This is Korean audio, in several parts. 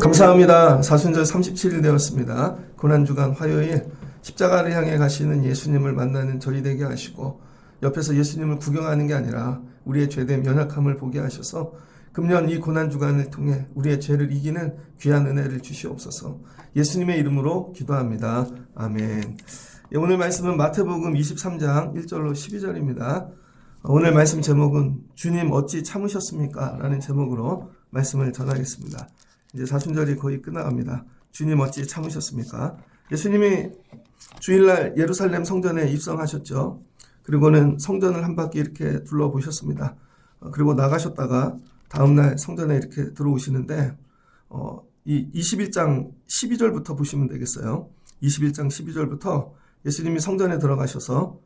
감사합니다. 사순절 37일 되었습니다. 고난주간 화요일 십자가를 향해 가시는 예수님을 만나는 저희 되게 하시고 옆에서 예수님을 구경하는 게 아니라 우리의 죄됨 연약함을 보게 하셔서 금년 이 고난주간을 통해 우리의 죄를 이기는 귀한 은혜를 주시옵소서. 예수님의 이름으로 기도합니다. 아멘. 오늘 말씀은 마태복음 23장 1절로 12절입니다. 오늘 말씀 제목은 주님 어찌 참으셨습니까? 라는 제목으로 말씀을 전하겠습니다. 이제 사순절이 거의 끝나갑니다. 주님 어찌 참으셨습니까? 예수님이 주일날 예루살렘 성전에 입성하셨죠. 그리고는 성전을 한 바퀴 이렇게 둘러보셨습니다. 그리고 나가셨다가 다음날 성전에 이렇게 들어오시는데 이 21장 12절부터 보시면 되겠어요. 21장 12절부터 예수님이 성전에 들어가셔서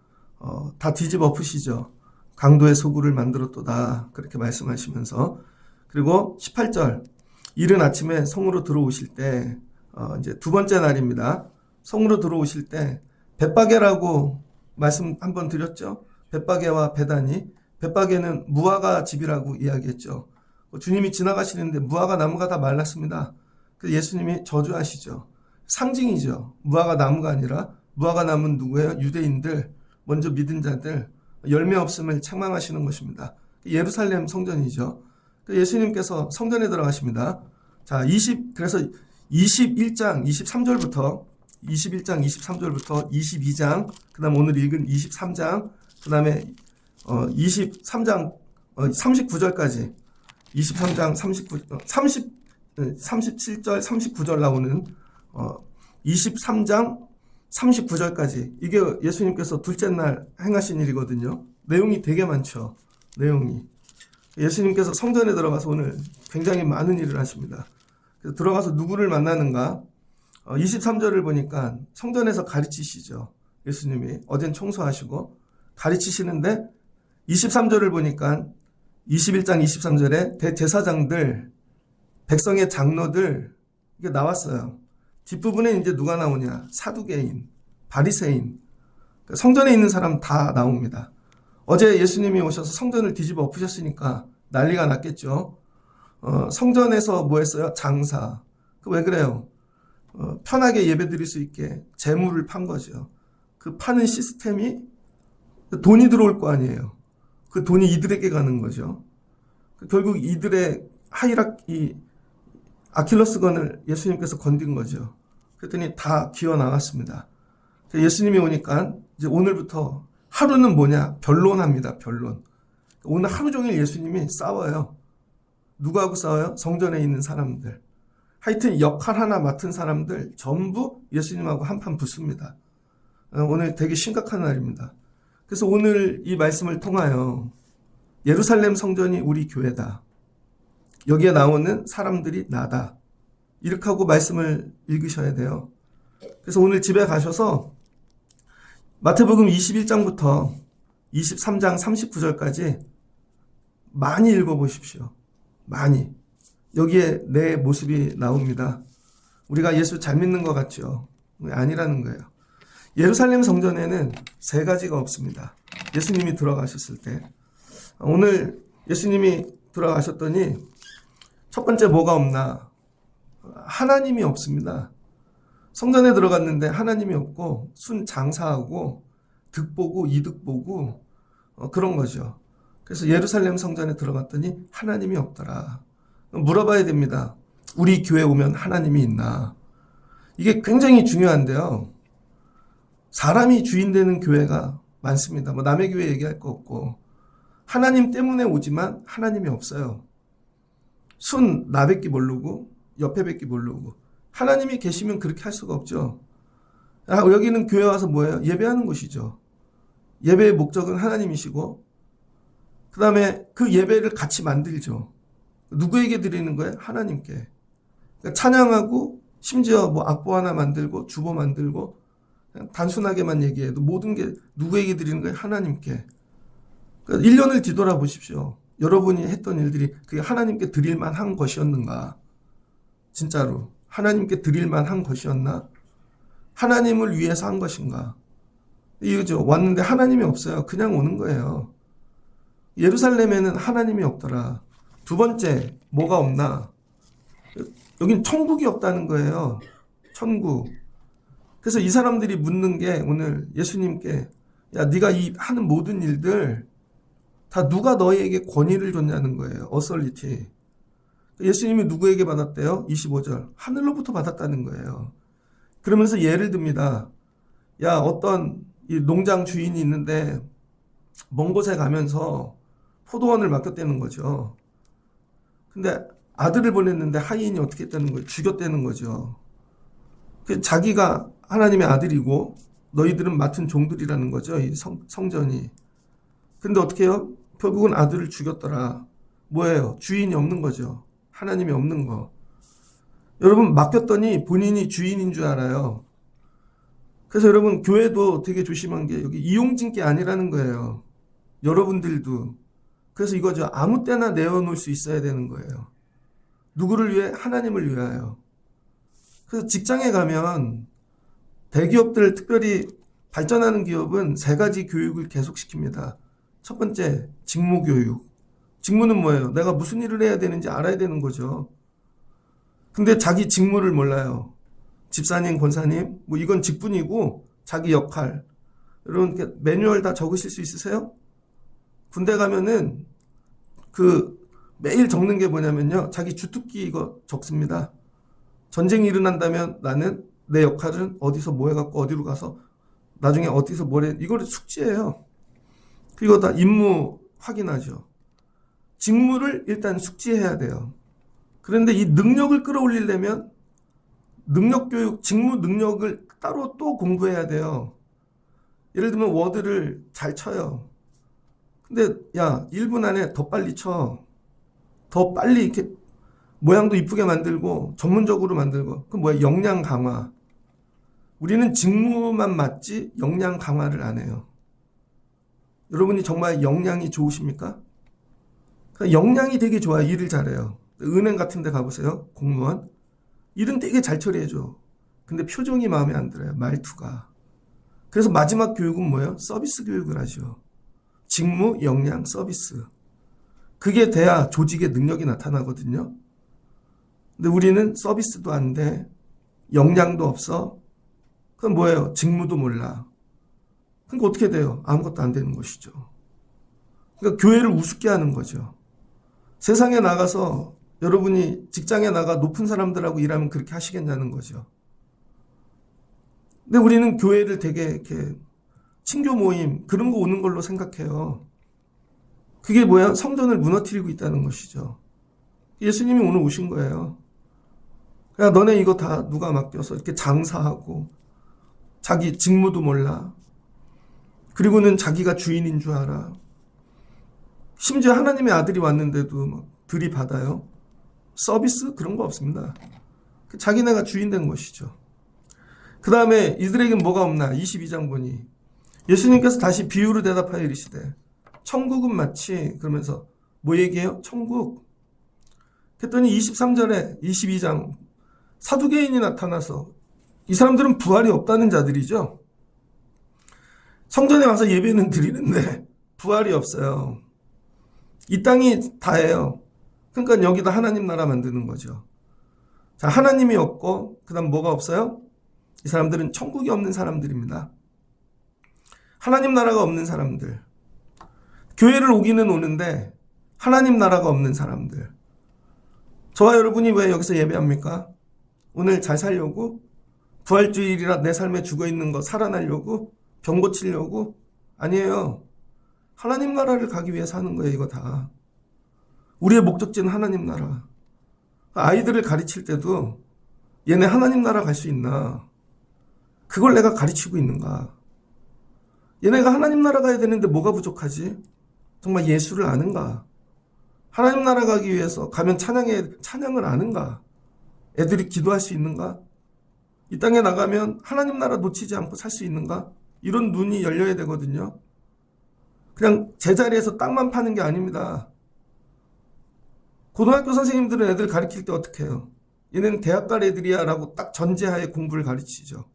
다 뒤집어 엎으시죠. 강도의 소굴을 만들었도다 그렇게 말씀하시면서, 그리고 18절 이른 아침에 성으로 들어오실 때 이제 두 번째 날입니다. 성으로 들어오실 때 벳바게라고 말씀 한번 드렸죠. 벳바게와 베다니, 벳바게는 무화과 집이라고 이야기했죠. 주님이 지나가시는데 무화과 나무가 다 말랐습니다. 그래서 예수님이 저주하시죠. 상징이죠. 무화과 나무가 아니라 무화과 나무는 누구예요? 유대인들, 먼저 믿은 자들, 열매 없음을 책망하시는 것입니다. 예루살렘 성전이죠. 예수님께서 성전에 들어가십니다. 자, 그래서 21장 23절부터 22장, 그 다음 오늘 읽은 23장, 그 다음에 23장 39절까지 23장 37절 39절 나오는 23장 39절까지 이게 예수님께서 둘째 날 행하신 일이거든요. 내용이 되게 많죠. 내용이. 예수님께서 성전에 들어가서 오늘 굉장히 많은 일을 하십니다. 그래서 들어가서 누구를 만나는가? 23절을 보니까 성전에서 가르치시죠. 예수님이 어젠 청소하시고 가르치시는데 23절을 보니까 21장 23절에 대제사장들, 백성의 장로들 이게 나왔어요. 뒷부분에 이제 누가 나오냐? 사두개인, 바리새인, 성전에 있는 사람 다 나옵니다. 어제 예수님이 오셔서 성전을 뒤집어 엎으셨으니까 난리가 났겠죠. 성전에서 뭐 했어요? 장사. 왜 그래요? 편하게 예배 드릴 수 있게 재물을 판 거죠. 그 파는 시스템이 돈이 들어올 거 아니에요. 그 돈이 이들에게 가는 거죠. 결국 이들의 이 아킬러스건을 예수님께서 건든 거죠. 그랬더니 다 기어 나갔습니다. 예수님이 오니까 이제 오늘부터 하루는 뭐냐? 변론합니다. 변론. 오늘 하루 종일 예수님이 싸워요. 누구하고 싸워요? 성전에 있는 사람들. 하여튼 역할 하나 맡은 사람들 전부 예수님하고 한판 붙습니다. 오늘 되게 심각한 날입니다. 그래서 오늘 이 말씀을 통하여 예루살렘 성전이 우리 교회다. 여기에 나오는 사람들이 나다. 이렇게 하고 말씀을 읽으셔야 돼요. 그래서 오늘 집에 가셔서 마태복음 21장부터 23장 39절까지 많이 읽어보십시오. 많이. 여기에 내 모습이 나옵니다. 우리가 예수 잘 믿는 것 같죠? 아니라는 거예요. 예루살렘 성전에는 세 가지가 없습니다. 예수님이 들어가셨을 때. 오늘 예수님이 들어가셨더니 첫 번째 뭐가 없나? 하나님이 없습니다. 성전에 들어갔는데 하나님이 없고 순 장사하고 득보고 이득보고 그런 거죠. 그래서 예루살렘 성전에 들어갔더니 하나님이 없더라. 물어봐야 됩니다. 우리 교회 오면 하나님이 있나? 이게 굉장히 중요한데요. 사람이 주인 되는 교회가 많습니다. 뭐 남의 교회 얘기할 거 없고 하나님 때문에 오지만 하나님이 없어요. 순 나밖에 모르고 옆에 밖에 모르고 하나님이 계시면 그렇게 할 수가 없죠. 여기는 교회 와서 뭐예요? 예배하는 곳이죠. 예배의 목적은 하나님이시고 그 다음에 그 예배를 같이 만들죠. 누구에게 드리는 거예요? 하나님께. 그러니까 찬양하고 심지어 뭐 악보 하나 만들고 주보 만들고 그냥 단순하게만 얘기해도 모든 게 누구에게 드리는 거예요? 하나님께. 그러니까 1년을 뒤돌아보십시오. 여러분이 했던 일들이 그게 하나님께 드릴 만한 것이었는가? 진짜로 하나님께 드릴 만한 것이었나? 하나님을 위해서 한 것인가? 이거죠. 왔는데 하나님이 없어요. 그냥 오는 거예요. 예루살렘에는 하나님이 없더라. 두 번째, 뭐가 없나? 여긴 천국이 없다는 거예요. 천국. 그래서 이 사람들이 묻는 게 오늘 예수님께, 야, 네가 이 하는 모든 일들 다 누가 너희에게 권위를 줬냐는 거예요. 어설리티. 예수님이 누구에게 받았대요? 25절. 하늘로부터 받았다는 거예요. 그러면서 예를 듭니다. 야, 어떤 이 농장 주인이 있는데 먼 곳에 가면서 포도원을 맡겼다는 거죠. 근데 아들을 보냈는데 하인이 어떻게 했다는 거예요? 죽였다는 거죠. 자기가 하나님의 아들이고 너희들은 맡은 종들이라는 거죠. 이 성전이. 근데 어떻게 해요? 결국은 아들을 죽였더라. 뭐예요? 주인이 없는 거죠. 하나님이 없는 거. 여러분, 맡겼더니 본인이 주인인 줄 알아요. 그래서 여러분, 교회도 되게 조심한 게 여기 이용진 게 아니라는 거예요. 여러분들도. 그래서 이거죠. 아무 때나 내어놓을 수 있어야 되는 거예요. 누구를 위해? 하나님을 위하여. 그래서 직장에 가면 대기업들, 특별히 발전하는 기업은 세 가지 교육을 계속 시킵니다. 첫 번째, 직무 교육. 직무는 뭐예요? 내가 무슨 일을 해야 되는지 알아야 되는 거죠. 근데 자기 직무를 몰라요. 집사님, 권사님, 뭐 이건 직분이고 자기 역할. 여러분 매뉴얼 다 적으실 수 있으세요? 군대 가면은 매일 적는 게 뭐냐면요. 자기 주특기 이거 적습니다. 전쟁이 일어난다면 나는 내 역할은 어디서 뭐 해갖고 어디로 가서 나중에 어디서 뭘 해. 이거를 숙지해요. 그리고 다 임무 확인하죠. 직무를 일단 숙지해야 돼요. 그런데 이 능력을 끌어올리려면 능력교육, 직무 능력을 따로 또 공부해야 돼요. 예를 들면 워드를 잘 쳐요. 근데 야, 1분 안에 더 빨리 쳐. 더 빨리 이렇게 모양도 이쁘게 만들고 전문적으로 만들고. 그 뭐야? 역량 강화. 우리는 직무만 맞지 역량 강화를 안 해요. 여러분이 정말 역량이 좋으십니까? 역량이 되게 좋아요. 일을 잘해요. 은행 같은 데 가보세요. 공무원. 일은 되게 잘 처리해줘. 근데 표정이 마음에 안 들어요. 말투가. 그래서 마지막 교육은 뭐예요? 서비스 교육을 하죠. 직무, 역량, 서비스. 그게 돼야 조직의 능력이 나타나거든요. 근데 우리는 서비스도 안 돼. 역량도 없어. 그럼 뭐예요? 직무도 몰라. 그러니까 어떻게 돼요? 아무것도 안 되는 것이죠. 그러니까 교회를 우습게 하는 거죠. 세상에 나가서 여러분이 직장에 나가 높은 사람들하고 일하면 그렇게 하시겠냐는 거죠. 근데 우리는 교회를 되게 이렇게 친교 모임 그런 거 오는 걸로 생각해요. 그게 뭐야? 성전을 무너뜨리고 있다는 것이죠. 예수님이 오늘 오신 거예요. 야, 너네 이거 다 누가 맡겨서 이렇게 장사하고 자기 직무도 몰라. 그리고는 자기가 주인인 줄 알아. 심지어 하나님의 아들이 왔는데도 막 들이받아요. 서비스? 그런 거 없습니다. 자기네가 주인 된 것이죠. 그 다음에 이들에겐 뭐가 없나? 22장 보니 예수님께서 다시 비유로 대답하여 이르시되 천국은 마치 그러면서 뭐 얘기해요? 천국. 그랬더니 23절에 22장 사두개인이 나타나서 이 사람들은 부활이 없다는 자들이죠. 성전에 와서 예배는 드리는데 부활이 없어요. 이 땅이 다예요. 그러니까 여기다 하나님 나라 만드는 거죠. 자, 하나님이 없고 그 다음 뭐가 없어요? 이 사람들은 천국이 없는 사람들입니다. 하나님 나라가 없는 사람들. 교회를 오기는 오는데 하나님 나라가 없는 사람들. 저와 여러분이 왜 여기서 예배합니까? 오늘 잘 살려고? 부활주일이라 내 삶에 죽어있는 거 살아나려고? 병 고치려고? 아니에요. 하나님 나라를 가기 위해 사는 거예요, 이거 다. 우리의 목적지는 하나님 나라. 아이들을 가르칠 때도 얘네 하나님 나라 갈 수 있나? 그걸 내가 가르치고 있는가? 얘네가 하나님 나라 가야 되는데 뭐가 부족하지? 정말 예수를 아는가? 하나님 나라 가기 위해서 가면 찬양을 아는가? 애들이 기도할 수 있는가? 이 땅에 나가면 하나님 나라 놓치지 않고 살 수 있는가? 이런 눈이 열려야 되거든요. 그냥 제자리에서 땅만 파는 게 아닙니다. 고등학교 선생님들은 애들 가르칠 때 어떻게 해요? 얘는 대학 갈 애들이야 라고 딱 전제하에 공부를 가르치죠.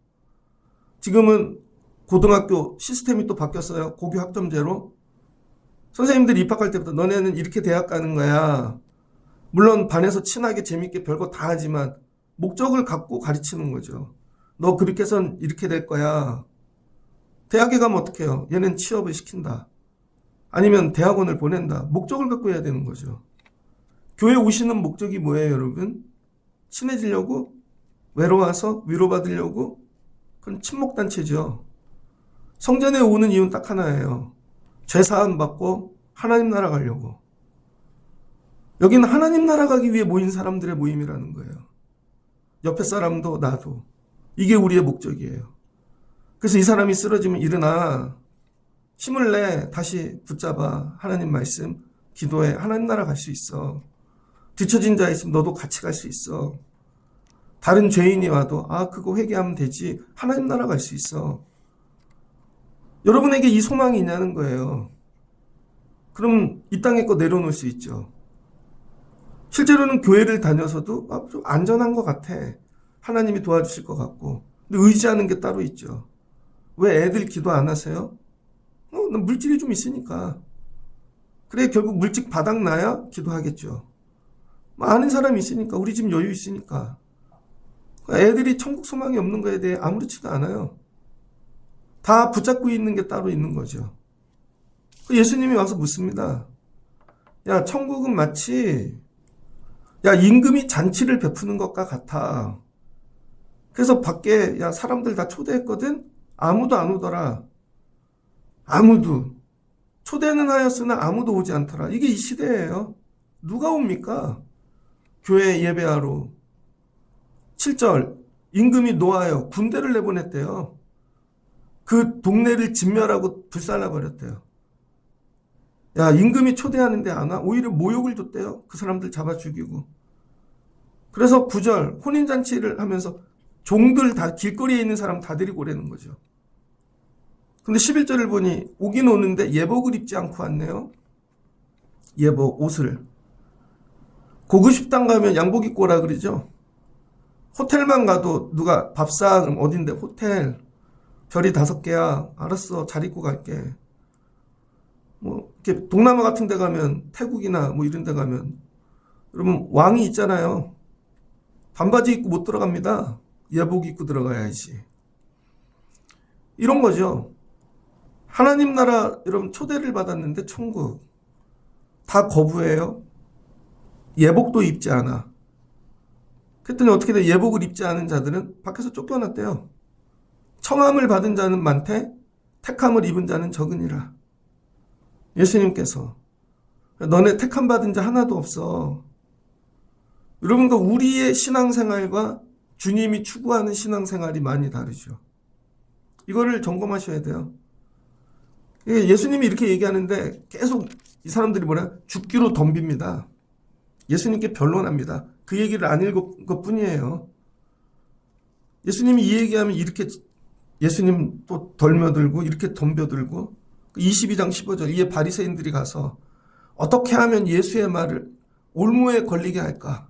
지금은 고등학교 시스템이 또 바뀌었어요. 고교 학점제로. 선생님들이 입학할 때부터 너네는 이렇게 대학 가는 거야. 물론 반에서 친하게 재밌게 별거 다 하지만 목적을 갖고 가르치는 거죠. 너 그렇게 해선 이렇게 될 거야. 대학에 가면 어떻게 해요? 얘는 취업을 시킨다. 아니면 대학원을 보낸다. 목적을 갖고 해야 되는 거죠. 교회 오시는 목적이 뭐예요, 여러분? 친해지려고? 외로워서 위로받으려고? 그건 친목단체죠. 성전에 오는 이유는 딱 하나예요. 죄사함 받고 하나님 나라 가려고. 여기는 하나님 나라 가기 위해 모인 사람들의 모임이라는 거예요. 옆에 사람도 나도. 이게 우리의 목적이에요. 그래서 이 사람이 쓰러지면 일어나. 힘을 내. 다시 붙잡아. 하나님 말씀. 기도해. 하나님 나라 갈 수 있어. 뒤처진 자 있으면 너도 같이 갈 수 있어. 다른 죄인이 와도 그거 회개하면 되지. 하나님 나라 갈 수 있어. 여러분에게 이 소망이 있냐는 거예요. 그럼 이 땅에 거 내려놓을 수 있죠. 실제로는 교회를 다녀서도 좀 안전한 것 같아. 하나님이 도와주실 것 같고. 근데 의지하는 게 따로 있죠. 왜 애들 기도 안 하세요? 난 물질이 좀 있으니까. 그래 결국 물질 바닥 나야 기도하겠죠. 아는 사람이 있으니까. 우리 집 여유 있으니까. 애들이 천국 소망이 없는 거에 대해 아무렇지도 않아요. 다 붙잡고 있는 게 따로 있는 거죠. 예수님이 와서 묻습니다. 야, 천국은 마치 임금이 잔치를 베푸는 것과 같아. 그래서 밖에 사람들 다 초대했거든? 아무도 안 오더라. 아무도. 초대는 하였으나 아무도 오지 않더라. 이게 이 시대예요. 누가 옵니까? 교회 예배하러. 7절 임금이 노하여 군대를 내보냈대요. 그 동네를 진멸하고 불살라버렸대요. 임금이 초대하는데 안 와? 오히려 모욕을 줬대요. 그 사람들 잡아 죽이고. 그래서 9절 혼인잔치를 하면서 종들 다 길거리에 있는 사람 다 데리고 오라는 거죠. 근데 11절을 보니 오긴 오는데 예복을 입지 않고 왔네요. 예복, 옷을. 고급 식당 가면 양복 입고 오라 그러죠. 호텔만 가도 누가 밥상 어딘데 호텔 별이 5개야. 알았어. 잘 입고 갈게. 이렇게 동남아 같은 데 가면 태국이나 이런 데 가면 여러분 왕이 있잖아요. 반바지 입고 못 들어갑니다. 예복 입고 들어가야지. 이런 거죠. 하나님 나라 여러분 초대를 받았는데 천국 다 거부해요. 예복도 입지 않아. 그랬더니 어떻게 돼? 예복을 입지 않은 자들은 밖에서 쫓겨났대요. 청함을 받은 자는 많되 택함을 입은 자는 적으니라. 예수님께서 너네 택함 받은 자 하나도 없어. 여러분과 우리의 신앙생활과 주님이 추구하는 신앙생활이 많이 다르죠. 이거를 점검하셔야 돼요. 예수님이 이렇게 얘기하는데 계속 이 사람들이 뭐라? 죽기로 덤빕니다. 예수님께 변론합니다. 그 얘기를 안 읽은 것 뿐이에요. 예수님이 이 얘기하면 이렇게 예수님 또 덜며들고 이렇게 덤벼들고 22장 15절 이에 바리새인들이 가서 어떻게 하면 예수의 말을 올무에 걸리게 할까?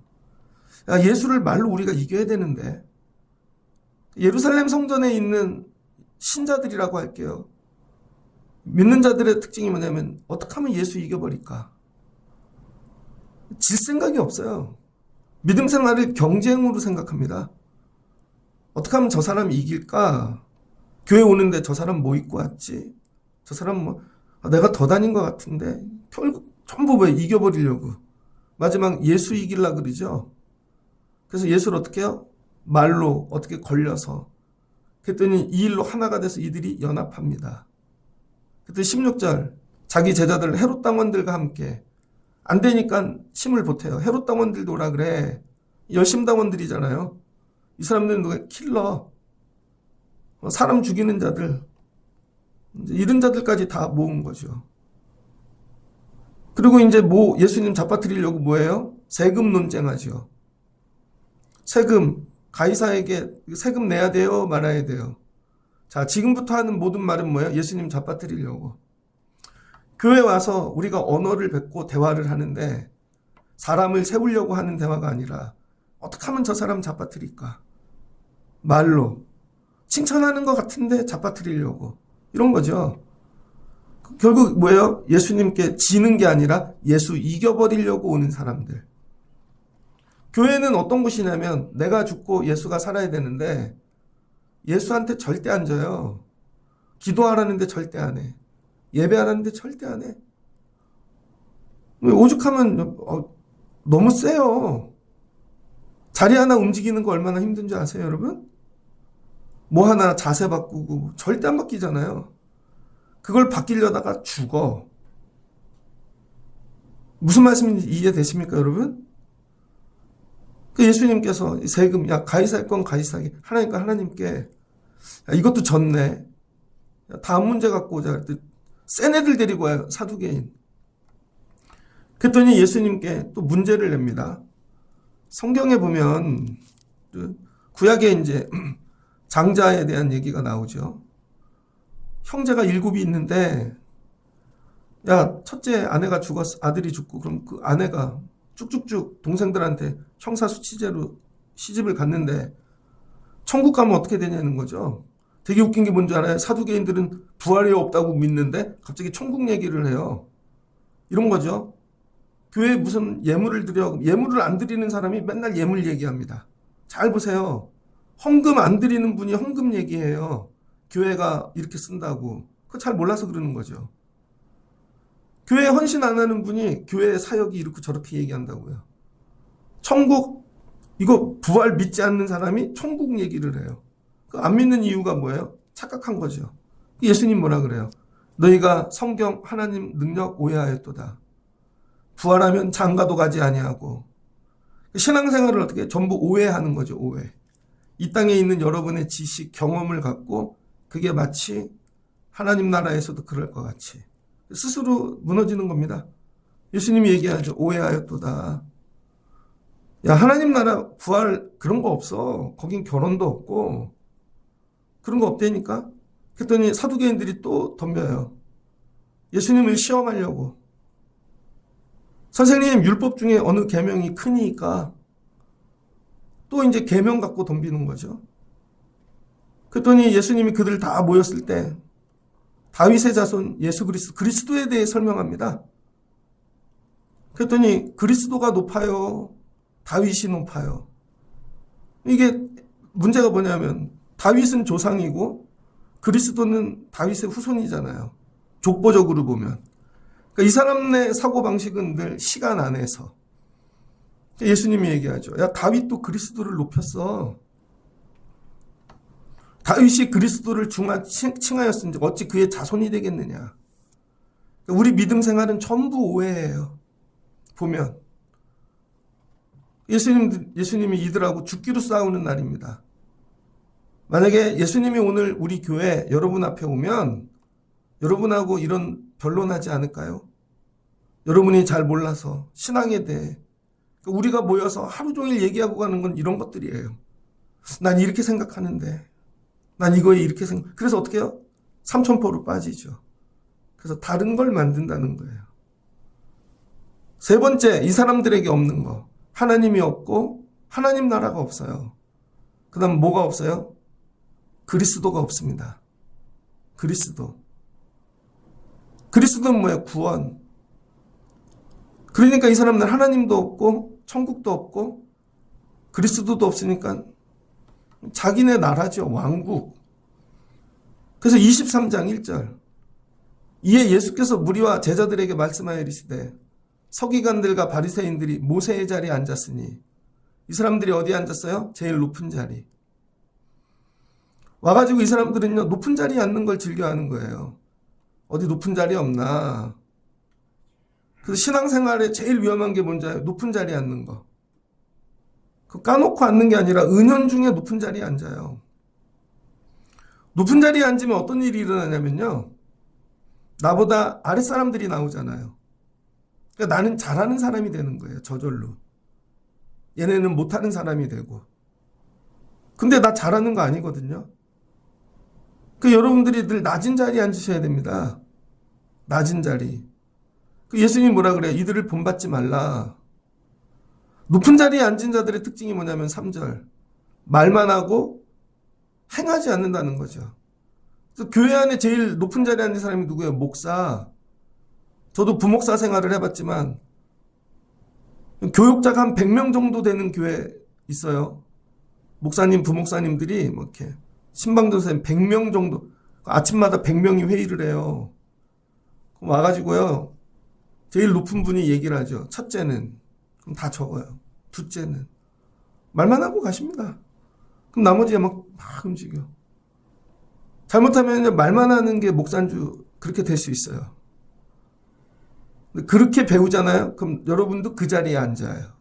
예수를 말로 우리가 이겨야 되는데 예루살렘 성전에 있는 신자들이라고 할게요. 믿는 자들의 특징이 뭐냐면 어떻게 하면 예수 이겨버릴까? 질 생각이 없어요. 믿음 생활을 경쟁으로 생각합니다. 어떻게 하면 저 사람 이길까? 교회 오는데 저 사람 뭐 입고 왔지? 저 사람 내가 더 다닌 것 같은데 결국 전부 왜 이겨버리려고 마지막 예수 이기려고 그러죠. 그래서 예수를 어떻게 해요? 말로 어떻게 걸려서 그랬더니 이 일로 하나가 돼서 이들이 연합합니다. 그때 16절 자기 제자들 헤롯 당원들과 함께 안 되니까 침을 보태요. 헤롯 당원들도 오라 그래. 열심 당원들이잖아요. 이 사람들은 누가 킬러 사람 죽이는 자들 이런 자들까지 다 모은 거죠. 그리고 이제 예수님 잡아뜨리려고 뭐예요? 세금 논쟁하죠. 세금 가이사에게 세금 내야 돼요? 말아야 돼요? 자, 지금부터 하는 모든 말은 뭐예요? 예수님 잡아뜨리려고. 교회 와서 우리가 언어를 뱉고 대화를 하는데 사람을 세우려고 하는 대화가 아니라 어떻게 하면 저 사람 잡아뜨릴까? 말로. 칭찬하는 것 같은데 잡아뜨리려고. 이런 거죠. 결국 뭐예요? 예수님께 지는 게 아니라 예수 이겨버리려고 오는 사람들. 교회는 어떤 곳이냐면 내가 죽고 예수가 살아야 되는데 예수한테 절대 안 져요. 기도하라는데 절대 안 해. 예배하라는데 절대 안 해. 오죽하면 너무 세요. 자리 하나 움직이는 거 얼마나 힘든지 아세요, 여러분? 뭐 하나 자세 바꾸고 절대 안 바뀌잖아요. 그걸 바뀌려다가 죽어. 무슨 말씀인지 이해되십니까, 여러분? 예수님께서 세금, 야, 가이사의 건 가이사에게, 하나님 건 하나님께, 야, 이것도 졌네. 야, 다음 문제 갖고 오자. 센 애들 데리고 와요, 사두개인. 그랬더니 예수님께 또 문제를 냅니다. 성경에 보면, 구약에 이제 장자에 대한 얘기가 나오죠. 형제가 7이 있는데, 야, 첫째 아내가 죽었어, 아들이 죽고, 그럼 그 아내가 쭉쭉쭉 동생들한테 형사수치죄로 시집을 갔는데 천국 가면 어떻게 되냐는 거죠. 되게 웃긴 게 뭔지 알아요? 사두개인들은 부활이 없다고 믿는데 갑자기 천국 얘기를 해요. 이런 거죠. 교회에 무슨 예물을 드려, 예물을 안 드리는 사람이 맨날 예물 얘기합니다. 잘 보세요. 헌금 안 드리는 분이 헌금 얘기해요. 교회가 이렇게 쓴다고. 그거 잘 몰라서 그러는 거죠. 교회에 헌신 안 하는 분이 교회의 사역이 이렇게 저렇게 얘기한다고요. 천국, 이거 부활 믿지 않는 사람이 천국 얘기를 해요. 안 믿는 이유가 뭐예요? 착각한 거죠. 예수님 뭐라 그래요? 너희가 성경 하나님 능력 오해하였도다. 부활하면 장가도 가지 아니하고. 신앙생활을 어떻게 전부 오해하는 거죠. 오해. 이 땅에 있는 여러분의 지식, 경험을 갖고 그게 마치 하나님 나라에서도 그럴 것 같이 스스로 무너지는 겁니다. 예수님이 얘기하죠. 오해하였도다. 야, 하나님 나라 부활 그런 거 없어. 거긴 결혼도 없고 그런 거 없다니까. 그랬더니 사두개인들이 또 덤벼요. 예수님을 시험하려고. 선생님, 율법 중에 어느 계명이 크니까 또 이제 계명 갖고 덤비는 거죠. 그랬더니 예수님이 그들 다 모였을 때 다윗의 자손 예수 그리스도에 대해 설명합니다. 그랬더니 그리스도가 높아요. 다윗이 높아요. 이게 문제가 뭐냐면 다윗은 조상이고 그리스도는 다윗의 후손이잖아요. 족보적으로 보면. 그러니까 이 사람의 사고방식은 늘 시간 안에서. 예수님이 얘기하죠. 야, 다윗도 그리스도를 높였어. 다윗이 그리스도를 칭하였은지 어찌 그의 자손이 되겠느냐. 우리 믿음 생활은 전부 오해예요. 보면 예수님이 이들하고 죽기로 싸우는 날입니다. 만약에 예수님이 오늘 우리 교회 여러분 앞에 오면 여러분하고 이런 변론하지 않을까요? 여러분이 잘 몰라서 신앙에 대해 우리가 모여서 하루 종일 얘기하고 가는 건 이런 것들이에요. 난 이렇게 생각하는데 난 이거에 이렇게 그래서 어떻게 해요? 삼천포로 빠지죠. 그래서 다른 걸 만든다는 거예요. 세 번째, 이 사람들에게 없는 거. 하나님이 없고 하나님 나라가 없어요. 그 다음 뭐가 없어요? 그리스도가 없습니다. 그리스도는 뭐예요? 구원. 그러니까 이 사람들 하나님도 없고 천국도 없고 그리스도도 없으니까 자기네 나라죠. 왕국. 그래서 23장 1절. 이에 예수께서 무리와 제자들에게 말씀하여 이르시되 서기관들과 바리새인들이 모세의 자리에 앉았으니 이 사람들이 어디에 앉았어요? 제일 높은 자리. 와가지고 이 사람들은요 높은 자리에 앉는 걸 즐겨하는 거예요. 어디 높은 자리 없나. 그래서 신앙생활에 제일 위험한 게 뭔지 알아요? 높은 자리에 앉는 거. 그 까놓고 앉는 게 아니라 은연중에 높은 자리에 앉아요. 높은 자리에 앉으면 어떤 일이 일어나냐면요. 나보다 아랫사람들이 나오잖아요. 그러니까 나는 잘하는 사람이 되는 거예요. 저절로. 얘네는 못하는 사람이 되고. 근데 나 잘하는 거 아니거든요. 그 여러분들이 늘 낮은 자리에 앉으셔야 됩니다. 낮은 자리. 그 예수님이 뭐라 그래요? 이들을 본받지 말라. 높은 자리에 앉은 자들의 특징이 뭐냐면 3절. 말만 하고 행하지 않는다는 거죠. 그래서 교회 안에 제일 높은 자리에 앉은 사람이 누구예요? 목사. 저도 부목사 생활을 해봤지만 교육자가 한 100명 정도 되는 교회 있어요. 목사님, 부목사님들이 뭐 이렇게 신방전사님 100명 정도, 아침마다 100명이 회의를 해요. 와가지고요, 제일 높은 분이 얘기를 하죠. 첫째는 그럼 다 적어요. 둘째는 말만 하고 가십니다. 그럼 나머지가 막 움직여. 잘못하면 말만 하는 게 목사인줄 그렇게 될 수 있어요. 그렇게 배우잖아요. 그럼 여러분도 그 자리에 앉아요.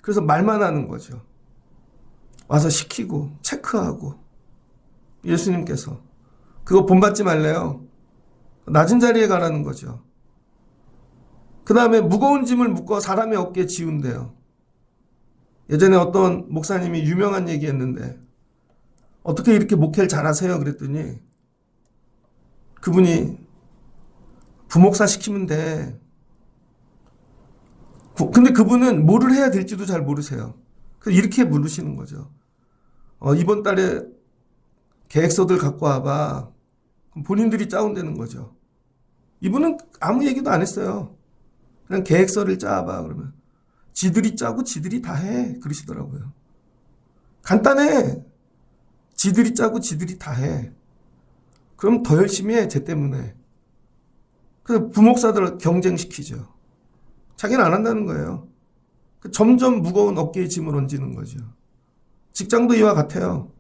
그래서 말만 하는 거죠. 와서 시키고 체크하고. 예수님께서 그거 본받지 말래요. 낮은 자리에 가라는 거죠. 그 다음에 무거운 짐을 묶어 사람의 어깨에 지운대요. 예전에 어떤 목사님이 유명한 얘기했는데 어떻게 이렇게 목회를 잘하세요? 그랬더니 그분이 부목사 시키면 돼. 근데 그분은 뭐를 해야 될지도 잘 모르세요. 그래서 이렇게 물으시는 거죠. 이번 달에 계획서들 갖고 와봐. 그럼 본인들이 짜온다는 거죠. 이분은 아무 얘기도 안 했어요. 그냥 계획서를 짜봐. 그러면 지들이 짜고 지들이 다 해. 그러시더라고요. 간단해. 지들이 짜고 지들이 다 해. 그럼 더 열심히 해. 쟤 때문에. 그래서 부목사들을 경쟁시키죠. 자기는 안 한다는 거예요. 점점 무거운 어깨에 짐을 얹는 거죠. 직장도 이와 같아요.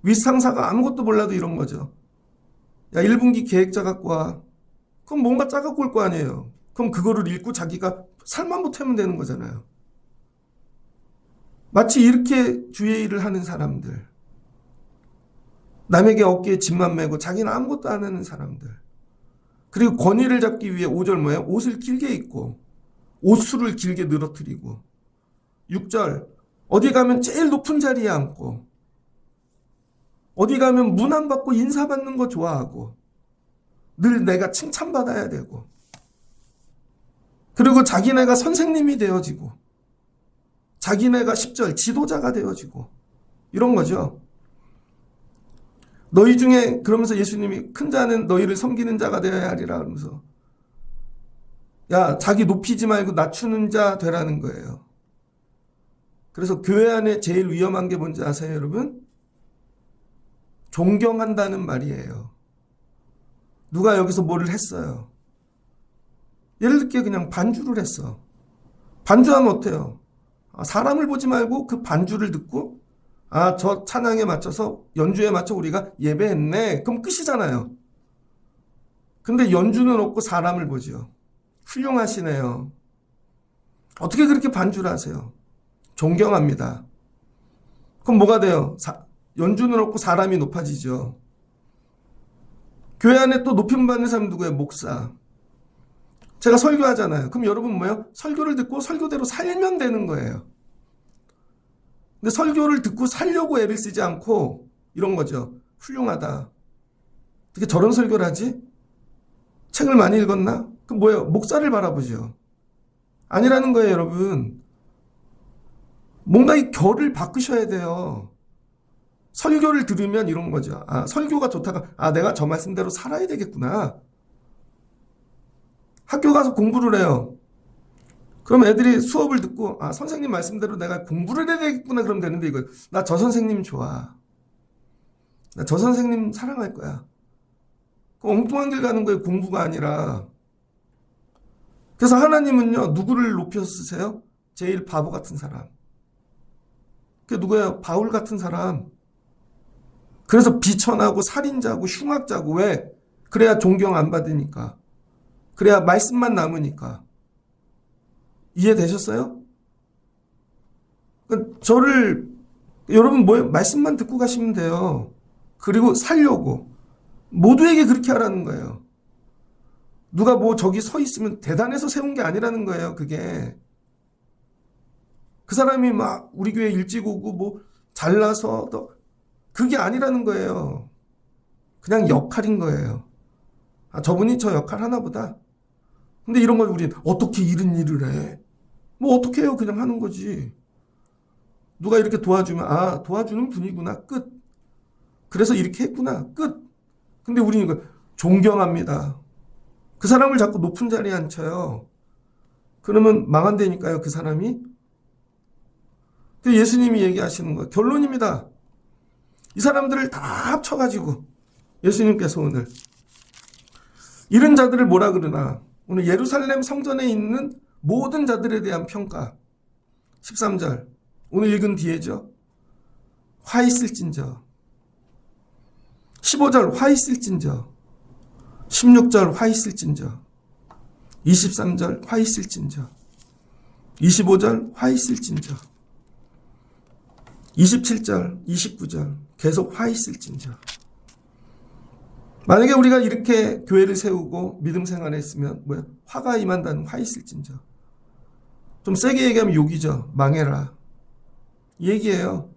윗상사가 아무것도 몰라도 이런 거죠. 야, 1분기 계획자 갖고 와. 그럼 뭔가 짜갖고 올 거 아니에요. 그럼 그거를 읽고 자기가 살만 못하면 되는 거잖아요. 마치 이렇게 주의 일을 하는 사람들. 남에게 어깨에 짐만 메고 자기는 아무것도 안 하는 사람들. 그리고 권위를 잡기 위해 5절 뭐예요? 옷을 길게 입고 옷수를 길게 늘어뜨리고 6절 어디 가면 제일 높은 자리에 앉고 어디 가면 문안받고 인사받는 거 좋아하고 늘 내가 칭찬받아야 되고 그리고 자기네가 선생님이 되어지고 자기네가 10절 지도자가 되어지고 이런 거죠. 너희 중에 그러면서 예수님이 큰 자는 너희를 섬기는 자가 되어야 하리라 그러면서 야 자기 높이지 말고 낮추는 자 되라는 거예요. 그래서 교회 안에 제일 위험한 게 뭔지 아세요 여러분? 존경한다는 말이에요. 누가 여기서 뭐를 했어요. 예를 들게 그냥 반주를 했어. 반주하면 어때요? 사람을 보지 말고 그 반주를 듣고 저 찬양에 맞춰서 연주에 맞춰 우리가 예배했네. 그럼 끝이잖아요. 근데 연주는 없고 사람을 보죠. 훌륭하시네요. 어떻게 그렇게 반주를 하세요? 존경합니다. 그럼 뭐가 돼요? 연주는 없고 사람이 높아지죠. 교회 안에 또 높임 받는 사람 누구예요? 목사. 제가 설교하잖아요. 그럼 여러분 뭐예요? 설교를 듣고 설교대로 살면 되는 거예요. 근데 설교를 듣고 살려고 애를 쓰지 않고 이런 거죠. 훌륭하다. 어떻게 저런 설교를 하지? 책을 많이 읽었나? 그럼 뭐예요? 목사를 바라보죠. 아니라는 거예요, 여러분. 뭔가 이 결을 바꾸셔야 돼요. 설교를 들으면 이런 거죠. 설교가 좋다가 내가 저 말씀대로 살아야 되겠구나. 학교 가서 공부를 해요. 그럼 애들이 수업을 듣고 선생님 말씀대로 내가 공부를 해야 되겠구나 그러면 되는데 이거 나 저 선생님 좋아. 나 저 선생님 사랑할 거야. 그 엉뚱한 길 가는 거예요. 공부가 아니라. 그래서 하나님은요. 누구를 높여서 쓰세요? 제일 바보 같은 사람. 그게 누구예요? 바울 같은 사람. 그래서 비천하고 살인자고 흉악자고 왜? 그래야 존경 안 받으니까. 그래야 말씀만 남으니까. 이해되셨어요? 저를 여러분 뭐예요? 말씀만 듣고 가시면 돼요. 그리고 살려고. 모두에게 그렇게 하라는 거예요. 누가 뭐 저기 서 있으면 대단해서 세운 게 아니라는 거예요. 그게. 그 사람이 막 우리 교회 일찍 오고 뭐 잘나서 그게 아니라는 거예요. 그냥 역할인 거예요. 저분이 저 역할 하나 보다. 근데 이런 걸 우리는 어떻게 이런 일을 해? 뭐 어떻게 해요? 그냥 하는 거지. 누가 이렇게 도와주면 아, 도와주는 분이구나. 끝. 그래서 이렇게 했구나. 끝. 근데 우리는 이거 존경합니다. 그 사람을 자꾸 높은 자리에 앉혀요. 그러면 망한다니까요, 그 사람이. 그 예수님이 얘기하시는 거예요. 결론입니다. 이 사람들을 다 합쳐가지고 예수님께서 오늘 이런 자들을 뭐라 그러나 오늘 예루살렘 성전에 있는 모든 자들에 대한 평가 13절 오늘 읽은 뒤에죠. 화 있을진저 15절 화 있을진저 16절 화 있을진저 23절 화 있을진저 25절 화 있을진저 27절 29절 계속 화 있을진저. 만약에 우리가 이렇게 교회를 세우고 믿음 생활을 했으면 뭐야? 화가 임한다는 화 있을진저. 좀 세게 얘기하면 욕이죠. 망해라. 이 얘기예요.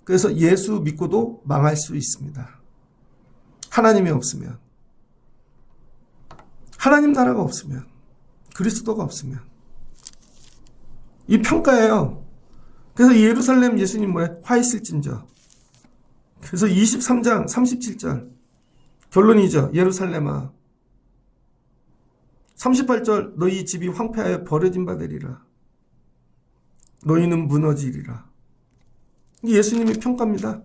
그래서 예수 믿고도 망할 수 있습니다. 하나님이 없으면. 하나님 나라가 없으면. 그리스도가 없으면. 이 평가예요. 그래서 예루살렘 예수님 뭐예요? 화 있을진저. 그래서 23장 37절 결론이죠. 예루살렘아 38절 너희 집이 황폐하여 버려진 바 되리라. 너희는 무너지리라. 이게 예수님의 평가입니다.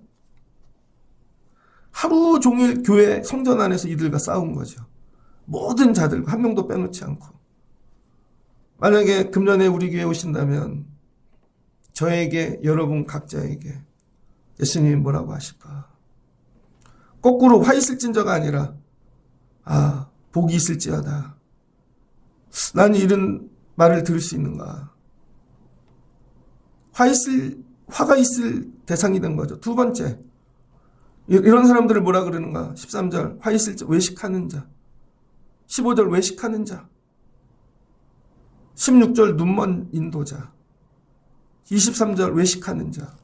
하루 종일 교회 성전 안에서 이들과 싸운 거죠. 모든 자들과 한 명도 빼놓지 않고. 만약에 금년에 우리 교회에 오신다면 저에게 여러분 각자에게 예수님이 뭐라고 하실까? 거꾸로 화 있을진저가 아니라 아 복이 있을지어다. 난 이런 말을 들을 수 있는가? 화가 있을 대상이 된 거죠. 두 번째 이런 사람들을 뭐라 그러는가? 13절 화 있을지 외식하는 자 15절 외식하는 자 16절 눈먼 인도자 23절 외식하는 자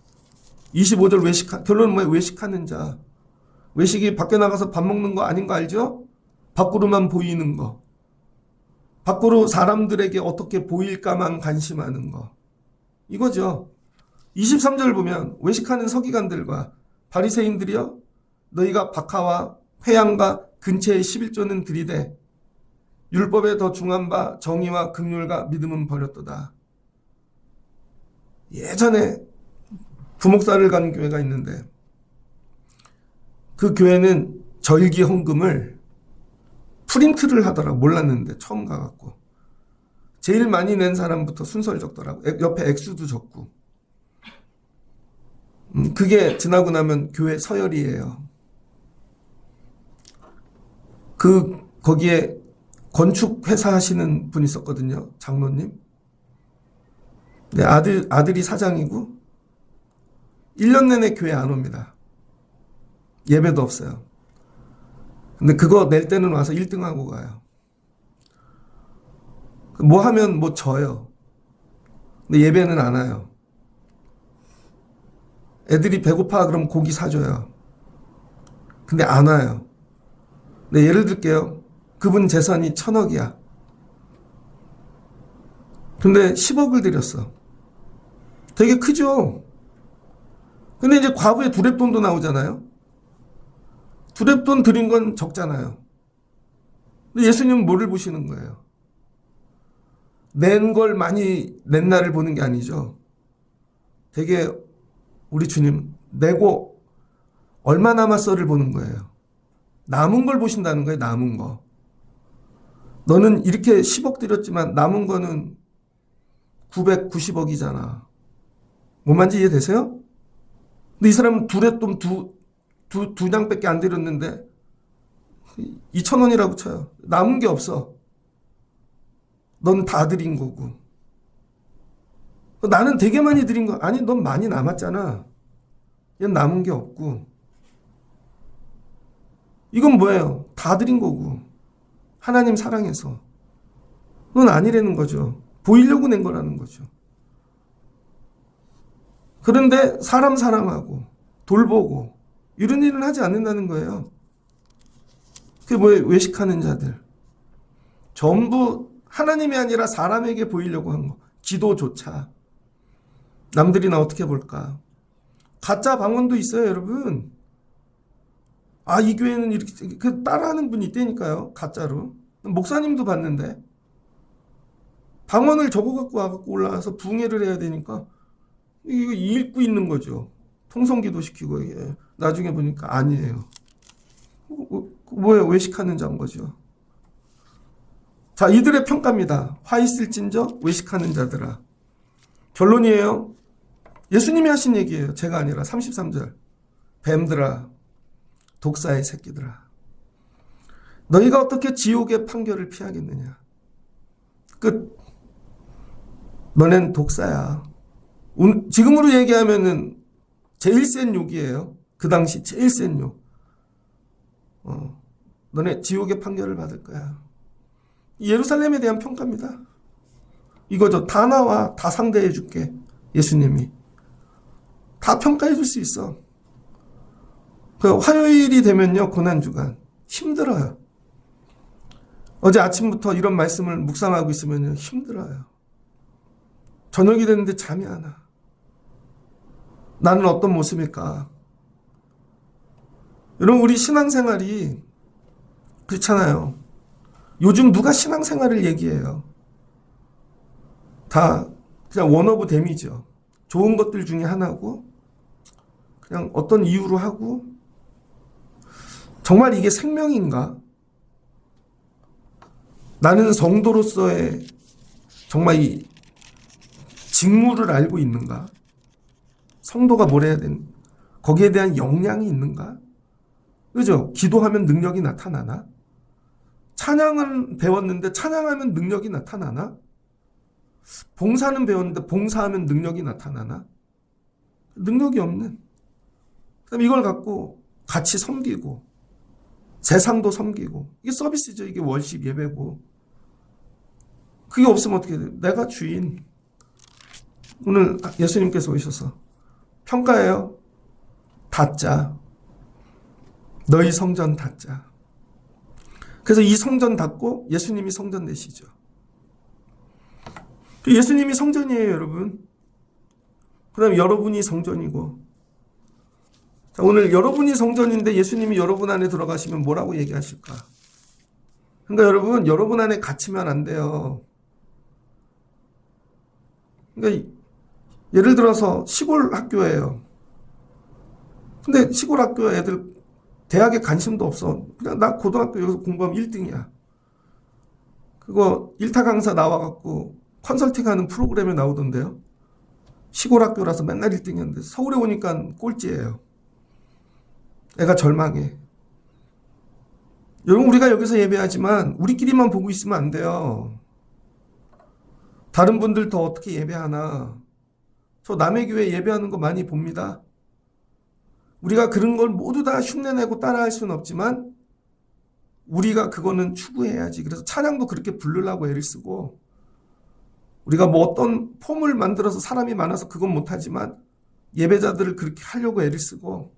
25절 결론은 뭐예요? 외식하는 자. 외식이 밖에 나가서 밥 먹는 거 아닌 거 알죠? 밖으로만 보이는 거. 밖으로 사람들에게 어떻게 보일까만 관심하는 거. 이거죠. 23절 보면 외식하는 서기관들과 바리새인들이여 너희가 박하와 회양과 근처의 11조는 들이되 율법에 더 중한 바 정의와 긍휼과 믿음은 버렸도다. 예전에 부목사를 간 교회가 있는데 그 교회는 절기 헌금을 프린트를 하더라고. 몰랐는데 처음 가갖고 제일 많이 낸 사람부터 순서를 적더라고. 옆에 액수도 적고. 그게 지나고 나면 교회 서열이에요. 거기에 건축회사 하시는 분 있었거든요. 장로님. 네, 아들이 사장이고 1년 내내 교회 안 옵니다. 예배도 없어요. 근데 그거 낼 때는 와서 1등하고 가요. 뭐 하면 뭐 져요. 근데 예배는 안 와요. 애들이 배고파 그럼 고기 사줘요. 근데 안 와요. 근데 예를 들게요. 그분 재산이 1,000억이야. 근데 10억을 들였어. 되게 크죠? 근데 이제 과부에 두랩돈도 나오잖아요. 두랩돈 드린 건 적잖아요. 근데 예수님은 뭐를 보시는 거예요? 낸 걸 많이 낸 날을 보는 게 아니죠. 되게 우리 주님 내고 얼마 남았어를 보는 거예요. 남은 걸 보신다는 거예요. 남은 거. 너는 이렇게 10억 들였지만 남은 거는 990억이잖아. 뭔 말인지 이해되세요? 근데 이 사람은 두랩돈 두 장밖에 안 들였는데 2,000원이라고 쳐요. 남은 게 없어. 넌 다 드린 거고. 나는 되게 많이 드린 거. 아니 넌 많이 남았잖아. 얘는 남은 게 없고. 이건 뭐예요? 다 드린 거고. 하나님 사랑해서. 넌 아니라는 거죠. 보이려고 낸 거라는 거죠. 그런데 사람 사랑하고 돌보고 이런 일은 하지 않는다는 거예요. 그게 뭐예요? 외식하는 자들. 전부 하나님이 아니라 사람에게 보이려고 한 거. 기도조차. 남들이 나 어떻게 볼까? 가짜 방언도 있어요, 여러분. 아, 이 교회는 이렇게 그 따라하는 분이 있다니까요. 가짜로. 목사님도 봤는데 방언을 적어 갖고 와갖고 올라와서 붕해를 해야 되니까 이거 읽고 있는 거죠. 통성기도 시키고. 이게. 나중에 보니까 아니에요. 뭐예요? 외식하는 자인 거죠. 자, 이들의 평가입니다. 화 있을진저 외식하는 자들아. 결론이에요. 예수님이 하신 얘기예요. 제가 아니라 33절. 뱀들아, 독사의 새끼들아. 너희가 어떻게 지옥의 판결을 피하겠느냐. 끝. 너넨 독사야. 지금으로 얘기하면은 제일 센 욕이에요. 그 당시 제일 센 욕. 너네 지옥의 판결을 받을 거야. 예루살렘에 대한 평가입니다. 이거죠. 다 나와. 다 상대해 줄게. 예수님이. 다 평가해 줄 수 있어. 그 화요일이 되면요. 고난주간. 힘들어요. 어제 아침부터 이런 말씀을 묵상하고 있으면 힘들어요. 저녁이 됐는데 잠이 안 와. 나는 어떤 모습일까? 여러분, 우리 신앙생활이 그렇잖아요. 요즘 누가 신앙생활을 얘기해요? 다 그냥 원 오브 댐이죠. 좋은 것들 중에 하나고 그냥 어떤 이유로 하고 정말 이게 생명인가? 나는 성도로서의 정말 이 직무를 알고 있는가? 성도가 뭘 해야 되는 거기에 대한 역량이 있는가? 그죠? 기도하면 능력이 나타나나? 찬양은 배웠는데 찬양하면 능력이 나타나나? 봉사는 배웠는데 봉사하면 능력이 나타나나? 능력이 없는. 그다음에 이걸 갖고 같이 섬기고 세상도 섬기고 이게 서비스죠. 이게 월십 예배고. 그게 없으면 어떻게 돼? 내가 주인. 오늘 예수님께서 오셔서 평가해요. 닫자. 너희 성전 닫자. 그래서 이 성전 닫고 예수님이 성전 내시죠. 예수님이 성전이에요, 여러분. 그 다음에 여러분이 성전이고. 자, 오늘 여러분이 성전인데 예수님이 여러분 안에 들어가시면 뭐라고 얘기하실까? 그러니까 여러분 안에 갇히면 안 돼요. 그러니까 예를 들어서 시골 학교예요. 근데 시골 학교 애들 대학에 관심도 없어. 그냥 나 고등학교 여기서 공부하면 1등이야. 그거 1타 강사 나와갖고 컨설팅하는 프로그램에 나오던데요. 시골 학교라서 맨날 1등이었는데 서울에 오니까 꼴찌예요. 애가 절망해. 여러분, 우리가 여기서 예배하지만 우리끼리만 보고 있으면 안 돼요. 다른 분들 더 어떻게 예배하나. 저 남의 교회 예배하는 거 많이 봅니다. 우리가 그런 걸 모두 다 흉내내고 따라할 수는 없지만 우리가 그거는 추구해야지. 그래서 찬양도 그렇게 부르려고 애를 쓰고 우리가 뭐 어떤 폼을 만들어서 사람이 많아서 그건 못하지만 예배자들을 그렇게 하려고 애를 쓰고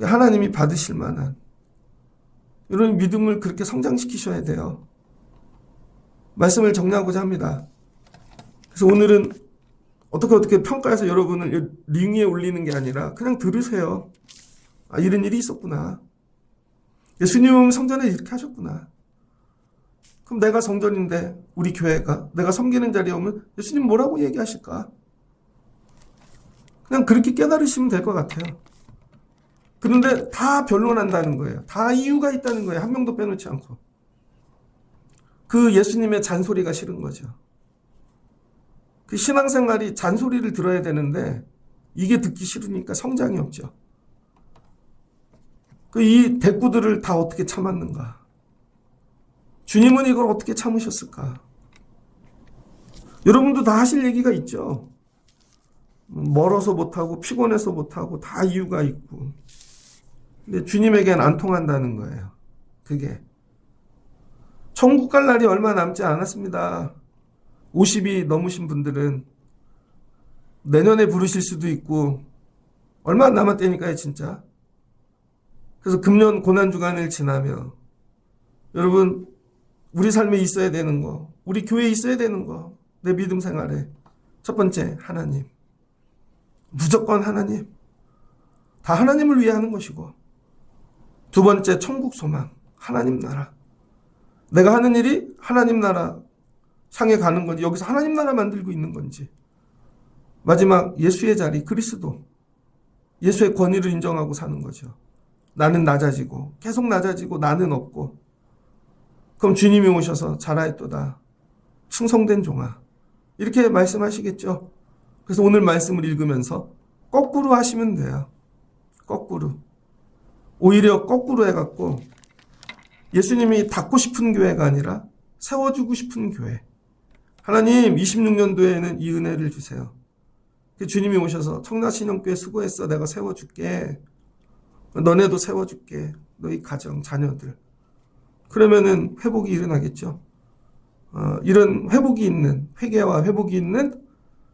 하나님이 받으실 만한 이런 믿음을 그렇게 성장시키셔야 돼요. 말씀을 정리하고자 합니다. 그래서 오늘은 어떻게 평가해서 여러분을 링 위에 올리는 게 아니라 그냥 들으세요. 아, 이런 일이 있었구나. 예수님은 성전에 이렇게 하셨구나. 그럼 내가 성전인데 우리 교회가 내가 섬기는 자리에 오면 예수님 뭐라고 얘기하실까? 그냥 그렇게 깨달으시면 될 것 같아요. 그런데 다 변론한다는 거예요. 다 이유가 있다는 거예요. 한 명도 빼놓지 않고. 그 예수님의 잔소리가 싫은 거죠. 그 신앙생활이 잔소리를 들어야 되는데 이게 듣기 싫으니까 성장이 없죠. 이 대꾸들을 다 어떻게 참았는가? 주님은 이걸 어떻게 참으셨을까? 여러분도 다 하실 얘기가 있죠. 멀어서 못하고 피곤해서 못하고 다 이유가 있고. 근데 주님에겐 안 통한다는 거예요. 그게. 천국 갈 날이 얼마 남지 않았습니다. 50이 넘으신 분들은 내년에 부르실 수도 있고 얼마 안 남았다니까요, 진짜. 그래서 금년 고난주간을 지나며 여러분 우리 삶에 있어야 되는 거, 우리 교회에 있어야 되는 거, 내 믿음 생활에 첫 번째, 하나님. 무조건 하나님. 다 하나님을 위해 하는 것이고, 두 번째, 천국 소망. 하나님 나라. 내가 하는 일이 하나님 나라 향해 가는 건지, 여기서 하나님 나라 만들고 있는 건지. 마지막, 예수의 자리, 그리스도. 예수의 권위를 인정하고 사는 거죠. 나는 낮아지고, 계속 낮아지고, 나는 없고. 그럼 주님이 오셔서 잘하였도다. 충성된 종아. 이렇게 말씀하시겠죠. 그래서 오늘 말씀을 읽으면서 거꾸로 하시면 돼요. 거꾸로. 오히려 거꾸로 해갖고 예수님이 닫고 싶은 교회가 아니라 세워주고 싶은 교회. 하나님 26년도에는 이 은혜를 주세요. 주님이 오셔서 청라신령교회 수고했어. 내가 세워줄게. 너네도 세워줄게. 너희 가정, 자녀들. 그러면은 회복이 일어나겠죠. 이런 회복이 있는, 회개와 회복이 있는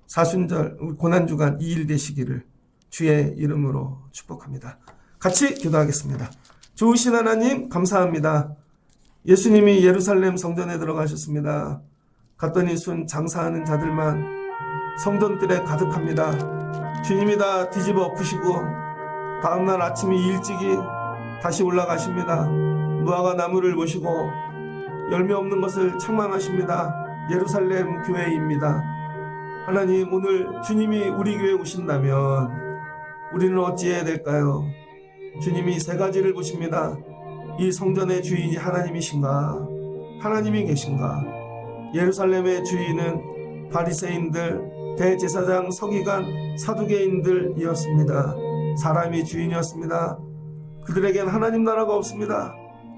사순절 고난주간 2일 되시기를 주의 이름으로 축복합니다. 같이 기도하겠습니다. 좋으신 하나님 감사합니다. 예수님이 예루살렘 성전에 들어가셨습니다. 갔더니 순 장사하는 자들만 성전들에 가득합니다. 주님이 다 뒤집어 엎으시고 다음날 아침이 일찍이 다시 올라가십니다. 무화과 나무를 보시고 열매 없는 것을 책망하십니다. 예루살렘 교회입니다. 하나님, 오늘 주님이 우리 교회에 오신다면 우리는 어찌해야 될까요? 주님이 세 가지를 보십니다. 이 성전의 주인이 하나님이신가? 하나님이 계신가? 예루살렘의 주인은 바리새인들, 대제사장, 서기관, 사두개인들이었습니다. 사람이 주인이었습니다. 그들에겐 하나님 나라가 없습니다.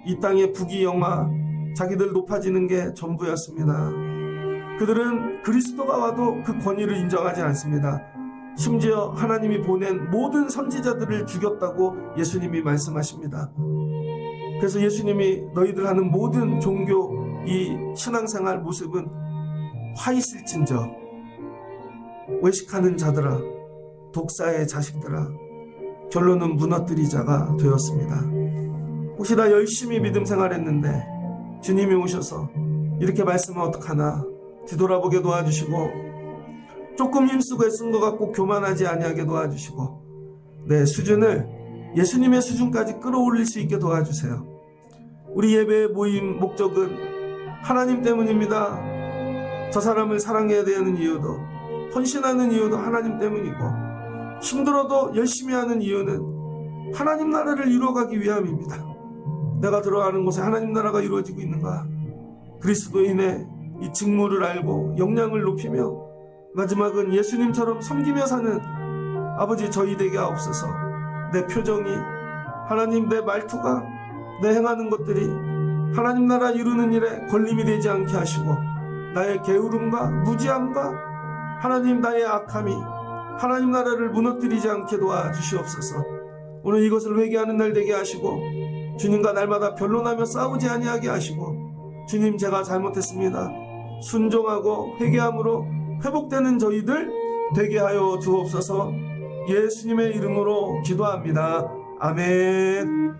이 땅의 부귀영화, 자기들 높아지는 게 전부였습니다. 그들은 그리스도가 와도 그 권위를 인정하지 않습니다. 심지어 하나님이 보낸 모든 선지자들을 죽였다고 예수님이 말씀하십니다. 그래서 예수님이 너희들 하는 모든 종교, 이 신앙생활 모습은 화 있을진저 외식하는 자들아, 독사의 자식들아, 결론은 무너뜨리자가 되었습니다. 혹시 나 열심히 믿음 생활했는데 주님이 오셔서 이렇게 말씀하면 어떡하나 뒤돌아보게 도와주시고, 조금 힘쓰고 애쓴 것 같고 교만하지 아니하게 도와주시고, 내 수준을 예수님의 수준까지 끌어올릴 수 있게 도와주세요. 우리 예배의 모임 목적은 하나님 때문입니다. 저 사람을 사랑해야 되는 이유도, 헌신하는 이유도 하나님 때문이고, 힘들어도 열심히 하는 이유는 하나님 나라를 이루어가기 위함입니다. 내가 들어가는 곳에 하나님 나라가 이루어지고 있는가? 그리스도인의 이 직무를 알고 역량을 높이며 마지막은 예수님처럼 섬기며 사는 아버지 저희 되게 하옵소서. 내 표정이, 하나님 내 말투가, 내 행하는 것들이 하나님 나라 이루는 일에 걸림이 되지 않게 하시고, 나의 게으름과 무지함과 하나님 나의 악함이 하나님 나라를 무너뜨리지 않게 도와주시옵소서. 오늘 이것을 회개하는 날 되게 하시고, 주님과 날마다 변론하며 싸우지 아니하게 하시고, 주님 제가 잘못했습니다. 순종하고 회개함으로 회복되는 저희들 되게 하여 주옵소서. 예수님의 이름으로 기도합니다. 아멘.